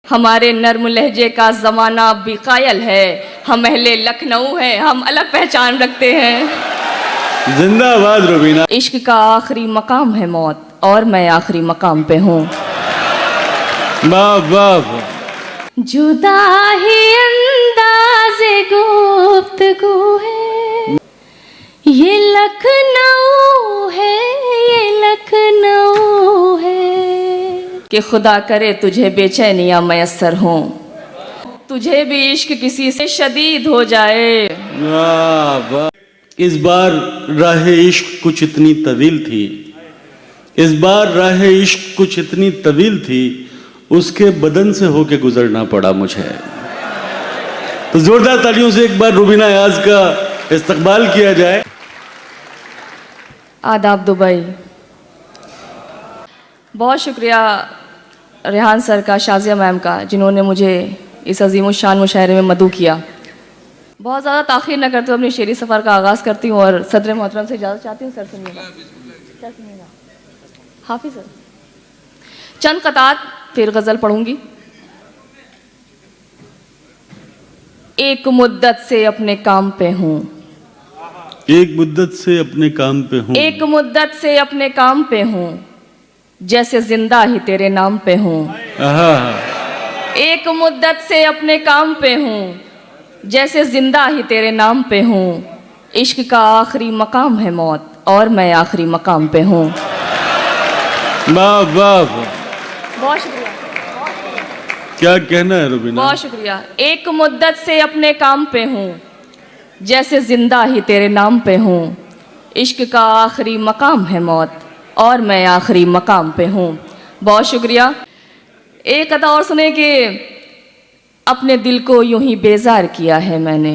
हमारे नर्म लहजे का ज़माना अब भी कायल है। हम अहले लखनऊ हैं, हम अलग पहचान रखते हैं। जिंदाबाद रुबीना। इश्क का आखिरी मकाम है मौत और मैं आखिरी मकाम पे हूँ। वाह वाह। जुदा ही अंदाज़े गुफ्तगू है, ये लखनऊ है, ये लखनऊ है। कि खुदा करे तुझे बेचैनियां मयस्सर हों, तुझे भी इश्क किसी से शदीद हो जाए। वाह वाह। इस बार राह इश्क कुछ इतनी तवील थी, इस बार राह इश्क कुछ इतनी तवील थी, उसके बदन से होके गुजरना पड़ा मुझे। तो जोरदार तालियों से एक बार रुबीना याज का इस्तकबाल किया जाए। आदाब दुबई। बहुत शुक्रिया रेहान सर का, शाजिया मैम का, जिन्होंने मुझे इस अजीम शान मुशायरे में मदऊ किया। बहुत ज़्यादा ताख़ीर न करते हुए अपनी शेरी सफ़र का आगाज़ करती हूँ और सदर मोहतरम से इजाज़त चाहती हूँ। सर सुनिएगा, सर सुनिएगा। हाफिज़ सर, चंद क़तात फिर गज़ल पढ़ूंगी। एक मुद्दत से अपने काम पे हूँ, एक मुद्दत से अपने काम पे हूँ, एक मुद्दत से अपने काम पे हूँ, जैसे जिंदा ही तेरे नाम पे हूँ। एक मुद्दत से अपने काम पे हूँ, जैसे जिंदा ही तेरे नाम पे हूँ। इश्क का आखिरी मकाम है मौत और मैं आखिरी मकाम पे हूँ। वाह वाह। बहुत शुक्रिया, क्या कहना है रुबीना? बहुत शुक्रिया। एक मुद्दत से अपने काम पे हूँ, जैसे जिंदा ही तेरे नाम पे हूँ। इश्क का आखिरी मकाम है मौत और मैं आखिरी मकाम पे हूँ। बहुत शुक्रिया। एक कथा और सुने कि अपने दिल को यूं ही बेजार किया है मैंने,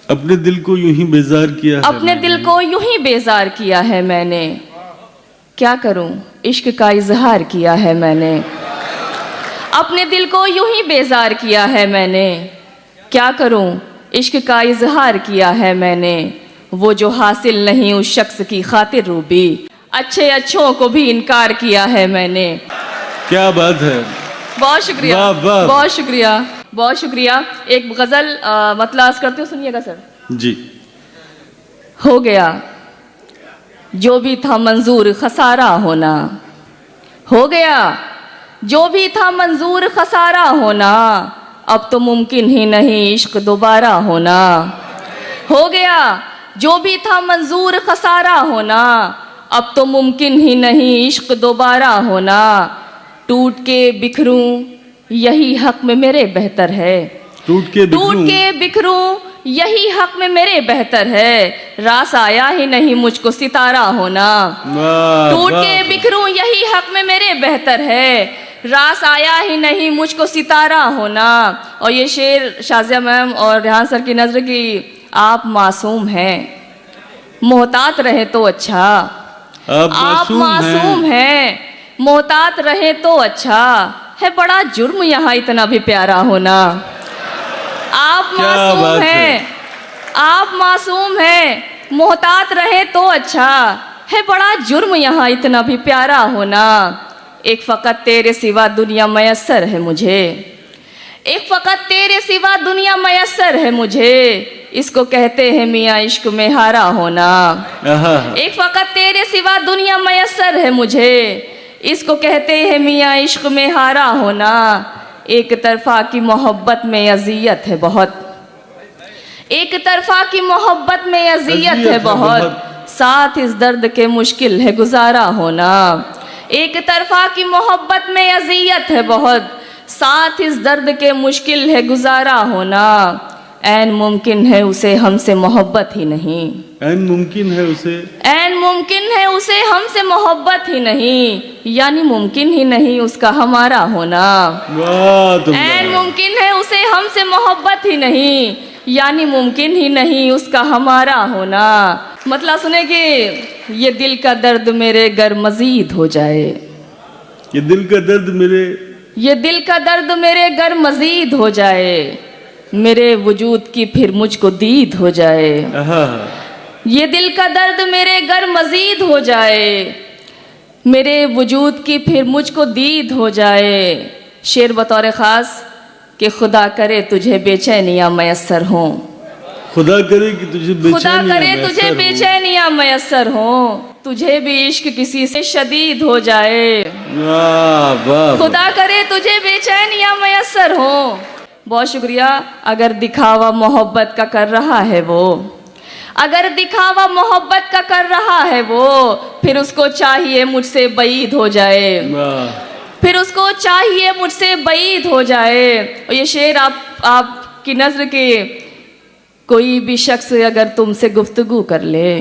अपने दिल को यूं ही बेजार किया है, अपने दिल को यूं ही बेजार किया है मैंने। क्या करूं, इश्क का इजहार किया है मैंने। अपने दिल को यूं ही बेजार किया है मैंने। क्या करूं, इश्क का इजहार किया है मैंने। वो जो हासिल नहीं उस शख्स की खातिर रूबी, अच्छे अच्छों को भी इनकार किया है मैंने। क्या बात है। बहुत शुक्रिया, वाह वाह। बहुत शुक्रिया, बहुत शुक्रिया। एक गजल मतलब अर्ज करती हूँ, सुनिएगा सर जी। हो गया जो भी था मंजूर खसारा होना, हो गया जो भी था मंजूर खसारा होना, अब तो मुमकिन ही नहीं इश्क दोबारा होना। हो गया जो भी था मंजूर खसारा होना, अब तो मुमकिन ही नहीं इश्क दोबारा होना। टूट के बिखरूं यही हक में मेरे बेहतर है, टूट के बिखरूं यही हक में मेरे बेहतर है। रास आया ही नहीं मुझको सितारा होना। टूट के बिखरूं यही हक में मेरे बेहतर है, रास आया ही नहीं मुझको सितारा होना। और ये शेर शाजिया मैम और रेहान सर की नजर की, आप मासूम हैं, मोहतात रहे तो अच्छा। आप मासूम हैं, मोहतात रहे तो अच्छा है। बड़ा जुर्म यहाँ इतना भी प्यारा होना। आप मासूम हैं, आप मासूम हैं, मोहतात रहे तो अच्छा है। बड़ा जुर्म यहाँ इतना भी प्यारा होना। एक फ़कत तेरे सिवा दुनिया मयस्सर है मुझे, एक फ़कत तेरे सिवा दुनिया मयस्सर है मुझे। इसको कहते हैं मियाँ इश्क में हारा होना। एक फ़कत तेरे सिवा दुनिया मयस्सर है मुझे, इसको कहते हैं मियाँ इश्क में हारा होना। एक तरफा की मोहब्बत में अज़ियत है बहुत, एक तरफा की मोहब्बत में अज़ियत है बहुत, साथ इस दर्द के मुश्किल है गुजारा होना। एक तरफा की मोहब्बत में अज़ियत है बहुत, साथ इस दर्द के मुश्किल है गुजारा होना। ऐन मुमकिन है उसे हमसे मोहब्बत ही नहीं, ऐन मुमकिन है उसे, ऐन मुमकिन है उसे हमसे मोहब्बत ही नहीं, यानी मुमकिन ही नहीं उसका हमारा होना। ऐन मुमकिन है उसे हमसे मोहब्बत ही नहीं, यानी मुमकिन ही नहीं उसका हमारा होना। मतलब सुने कि ये दिल का दर्द मेरे गर मजीद हो जाए, ये दिल का दर्द मेरे, ये दिल का दर्द मेरे गर मजीद हो जाए, मेरे वजूद की फिर मुझको दीद हो जाए। ये दिल का दर्द मेरे गर मजीद हो जाए, मेरे वजूद की फिर मुझको दीद हो जाए। शेर बतौर ख़ास कि खुदा करे तुझे बेचैनियाँ मैसर हों, खुदा करे कि तुझे खुदा करे तुझे मैसर हो। बेचैनियाँ मैसर हों, तुझे भी इश्क किसी से शदीद हो जाए। वाह वाह वाह। खुदा करे तुझे बेचैनियाँ मैसर हों। बहुत शुक्रिया। अगर दिखावा मोहब्बत का कर रहा है वो, अगर दिखावा मोहब्बत का कर रहा है वो, फिर उसको चाहिए मुझसे बईद हो जाए, वाह। फिर उसको चाहिए मुझसे बईद हो जाए। और ये शेर आपकी नज़र के कोई भी शख्स अगर तुमसे गुफ्तगू कर ले,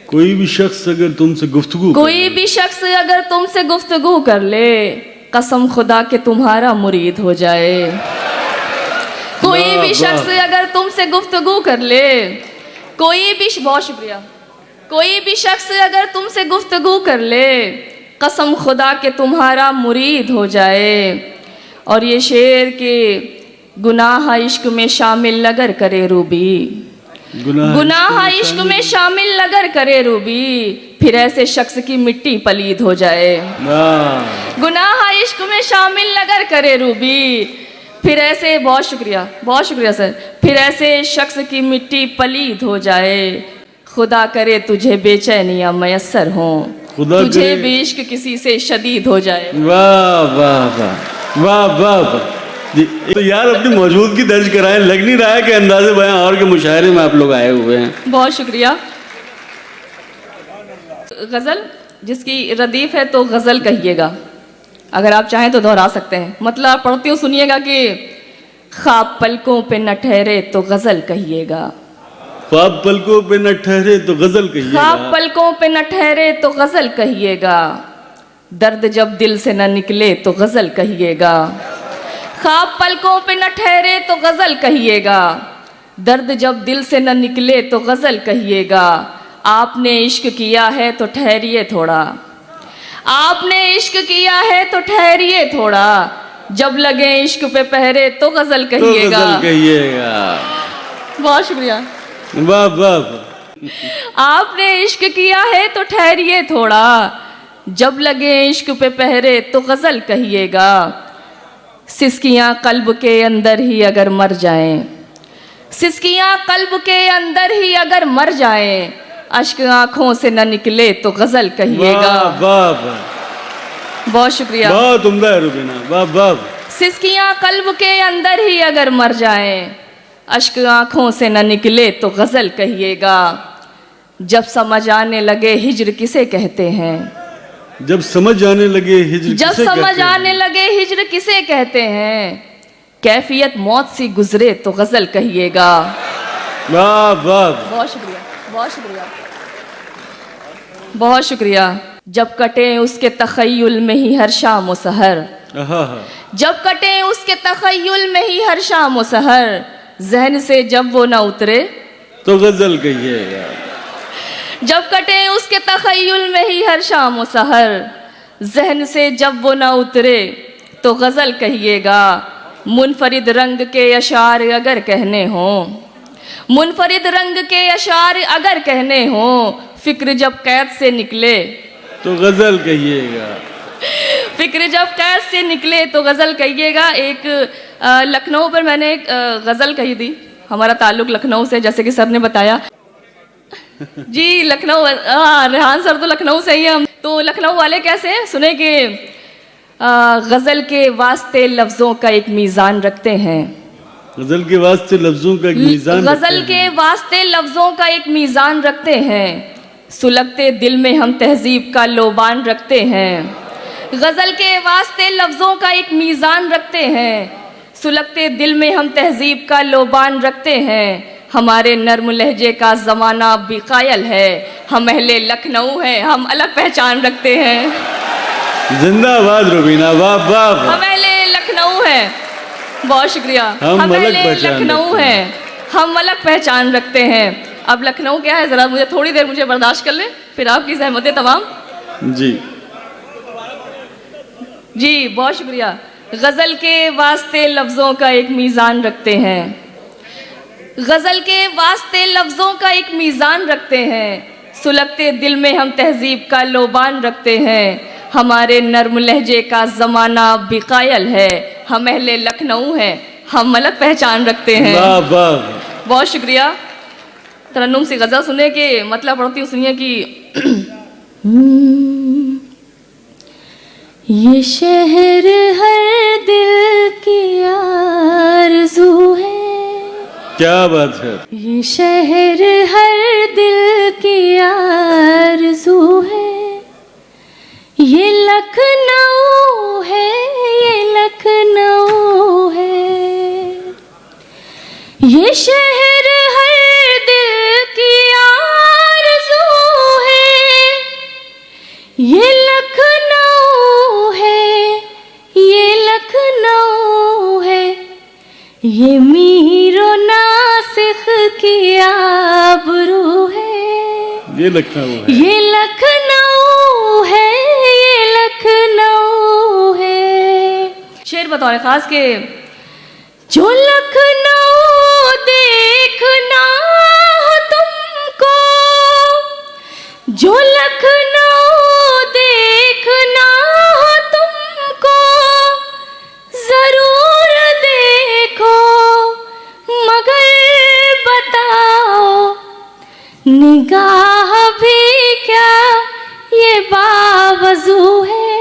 कोई भी शख्स अगर तुमसे गुफ्तगू कोई भी शख्स अगर तुमसे गुफ्तगू कर ले, कसम खुदा के तुम्हारा मुरीद हो जाए। कोई वाह, भी शख्स वाह। अगर तुमसे गुफ्तगू कर ले, कोई भी, बहुत शुक्रिया, कोई भी शख्स अगर तुमसे गुफ्तगू कर ले, कसम खुदा के तुम्हारा मुरीद हो जाए। और ये शेर के गुनाह इश्क में शामिल अगर करे रूबी, गुनाह इश्क में शामिल अगर करे रूबी, फिर ऐसे शख्स की मिट्टी पलीद हो जाए। वाह। गुनाह इश्क में शामिल अगर करे रूबी, फिर ऐसे, बहुत शुक्रिया सर, फिर ऐसे शख्स की मिट्टी पलीद हो जाए। खुदा करे तुझे बेचैनियाँ मैसर हों, तुझे भी इश्क किसी से शदीद हो जाए। वाह वाह वाह वाह वाह वाह। जी, तो यार अपनी मौजूदगी दर्ज कराएं, लग नहीं रहा है कि अंदाज़े बयां और के मुशायरे में आप लोग आए हुए हैं। बहुत शुक्रिया। गज़ल जिसकी रदीफ है तो गज़ल कहिएगा, अगर आप चाहें तो दोहरा सकते हैं। मतलब आप पढ़ती हूँ, सुनिएगा कि ख्वाब पलकों पे न ठहरे तो गज़ल कहिएगा, ख्वाब पलकों पे न ठहरे तो गज़ल कहिएगा, ख्वाब पलकों पे न ठहरे तो गज़ल कहिएगा, दर्द जब दिल से न निकले तो गज़ल कहिएगा। ख्वाब पलकों पे न ठहरे तो गज़ल कहिएगा, दर्द जब दिल से न निकले तो गज़ल कहिएगा। आपने इश्क किया है तो ठहरिए थोड़ा, आपने इश्क किया है तो ठहरिए थोड़ा, जब लगे इश्क पे पहरे तो गज़ल कहिएगा। तो गज़ल कहिएगा। बहुत शुक्रिया। वाह वाह वाह। आपने इश्क किया है तो ठहरिए थोड़ा, जब लगे इश्क पे पहरे तो गज़ल कहिएगा। सिसकियाँ कल्ब के अंदर ही अगर मर जाएं, सिसकियाँ कल्ब के अंदर ही अगर मर जाएं, अश्क आँखों से न निकले तो गज़ल कहिएगा। वाह वाह वाह। बहुत शुक्रिया। बहुत उम्दा है रुबीना, वाह वाह। सिसकियाँ कल्ब के अंदर ही अगर मर जाएं, अश्क आँखों से न निकले तो गज़ल कहिएगा। जब समझ आने लगे हिज्र किसे कहते हैं, जब समझ आने लगे हिज्र जब किसे समझ कहते हैं? आने लगे हिज्र किसे कहते हैं, कैफियत मौत सी गुजरे तो गज़ल कहिएगा। वाह वाह। बहुत शुक्रिया, बहुत शुक्रिया, बहुत शुक्रिया। जब कटे उसके तख़य्युल में ही हर शाम व सहर, आहा। जब कटे उसके तख़य्युल में ही हर शाम व सहर, ज़हन से जब वो ना उतरे तो गज़ल कहिएगा। जब कटे उसके तख़य्युल में ही हर शाम व सहर, ज़हन से जब वो ना उतरे तो गज़ल कहिएगा। मुनफरिद रंग के अशार अगर कहने हों, मुनफरिद रंग के अशार अगर कहने हों, फ़िक्र जब कैद से निकले तो गज़ल कहिएगा। फ़िक्र जब कैद से निकले तो गज़ल कहिएगा। एक लखनऊ पर मैंने एक गज़ल कही थी, हमारा ताल्लुक़ लखनऊ से, जैसे कि सर ने बताया। जी लखनऊ, रेहान सर तो लखनऊ से ही हैं। तो लखनऊ वाले कैसे हैं, सुने कि गज़ल के वास्ते लफ्ज़ों का एक मीज़ान रखते हैं, गज़ल के वास्ते लफ्ज़ों का एक मीज़ान, गज़ल के वास्ते लफ्ज़ों का एक मीज़ान रखते हैं, सुलगते दिल में हम तहज़ीब का लोबान रखते हैं। गज़ल के वास्ते लफ्ज़ों का एक मीज़ान रखते हैं, सुलगते दिल में हम तहज़ीब का लोबान रखते हैं। हमारे नर्म लहजे का ज़माना भी कायल है, हम अहले लखनऊ हैं, हम अलग पहचान रखते हैं। जिंदाबाद रुबीना, वाह वाह वाह। हम अहले लखनऊ हैं, बहुत शुक्रिया। हम अलग अहले पहचान लखनऊ रखते हैं। हैं, हम अलग पहचान रखते हैं। अब लखनऊ क्या है, ज़रा मुझे थोड़ी देर मुझे बर्दाश्त कर लें, फिर आपकी ज़हमतें तमाम। जी जी बहुत शुक्रिया। गज़ल के वास्ते लफ्ज़ों का एक मीज़ान रखते हैं, गज़ल के वास्ते लफ्ज़ों का एक मीज़ान रखते हैं, सुलगते दिल में हम तहज़ीब का लोबान रखते हैं। हमारे नर्म लहजे का जमाना भी कायल है। हम अहले लखनऊ हैं, हम अलग पहचान रखते हैं। वाह वाह। बहुत शुक्रिया। तरन्नुम से गज़ल सुने के मतलब पढ़ती हूँ, सुनिए कि ये शहर हर दिल की आरज़ू है। क्या बात है। ये शहर हर दिल की आरज़ू है। ये लखनऊ है, ये लखनऊ है। ये शहर हर दिल की आरज़ू है। ये लखनऊ है, ये लखनऊ है। ये मीरो नासिख की आबरू है। ये लखनऊ है, ये लखनऊ है, ये लखनऊ है। शेर बतौर खास के जो लखनऊ देखना हो तुमको, जो लखनऊ देखना हो तुमको, जरूर देखो मगर बताओ निगाह भी क्या ये बावजू है।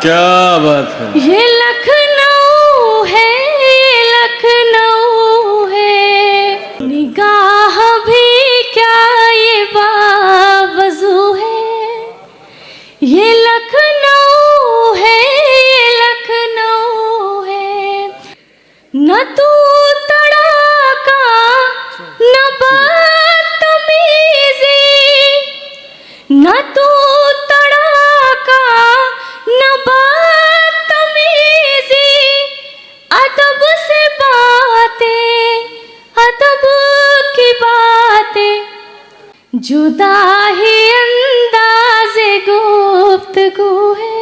क्या बात है। ये लखनऊ है, ये लखनऊ है। निगाह भी क्या ये बावजू है। ये लखनऊ है, ये लखनऊ है। न तू तड़ाका न बदतमीजी, न तू तड़ाका न बदतमीजी। अदब से बातें, अदब की बातें, जुदा ही अंदाज़े गुफ्तगू है।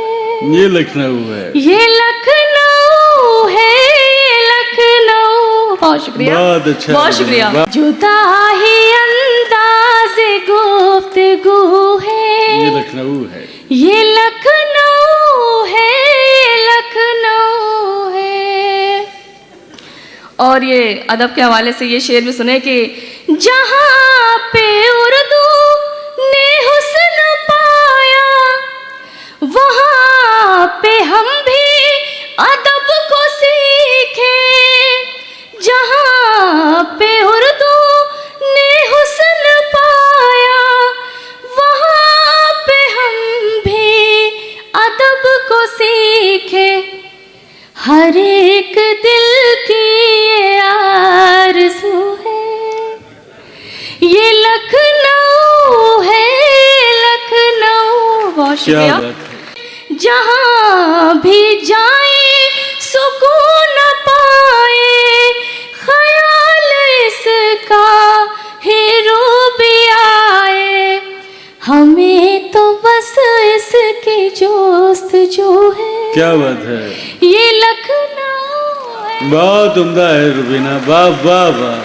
ये लखनऊ है, ये लखनऊ है, ये लखनऊ। बहुत शुक्रिया, बहुत अच्छा, बहुत शुक्रिया। वाह। जुदा ही अंदाज़े गुफ्तगू है। ये लखनऊ है, ये लखनऊ है, ये लखनऊ है। और ये अदब के हवाले से ये शेर भी सुने कि जहाँ पे उर्दू ने हुस्न पाया, वहाँ पे हम भी अदब को सीखे। जहाँ पे उर्दू ने हुस्न पाया, वहाँ पे हम भी अदब को सीखे। हर एक दिल की ये आरज़ू है। ये लखनऊ है, लखनऊ। बहुत क्या शुक्रिया। बात है। जहाँ भी जाए सुकून पाए, ख्याल इसका ही भी आए। हमें तो बस इसकी जोस्तजू है। क्या बात है। ये लखनऊ है। बहुत उम्दा है रुबीना, वाह वाह वाह।